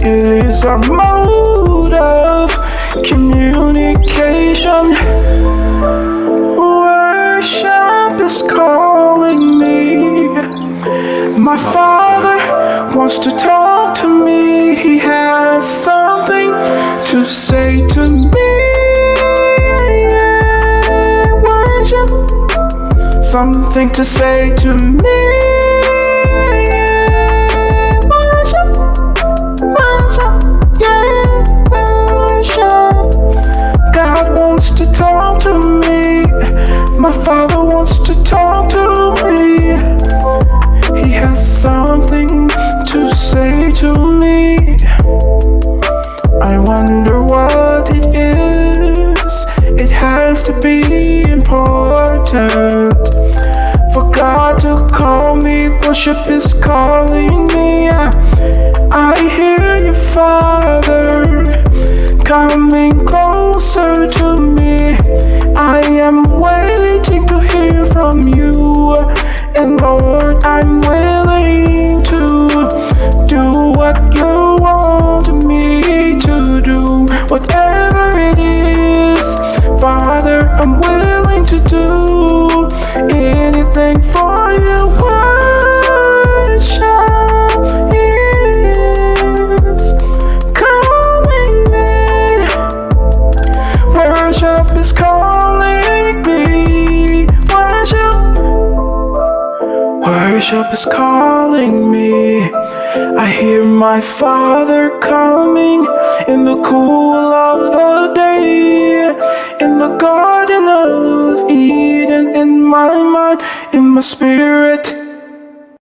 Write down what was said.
is our mode of communication. Worship is calling me. My Father wants to talk to me. He has something to say to me. Worship, something to say to me. Worship, worship, yeah, worship. God wants to talk to me. My Father wants to talk to me. He has something to say to me. I wonder what it is. It has to be important for God to call me. Worship is calling me. I hear you, Father, coming closer to me. I am waiting to hear from you. And Lord, I'm willing to do what you want me to do. Whatever it is, Father, I'm willing to do anything for you. Worship is calling me. Worship is calling me. Worship is calling me. I hear my Father coming in the cool of the day, in the Garden of Eden, in my mind, in my spirit.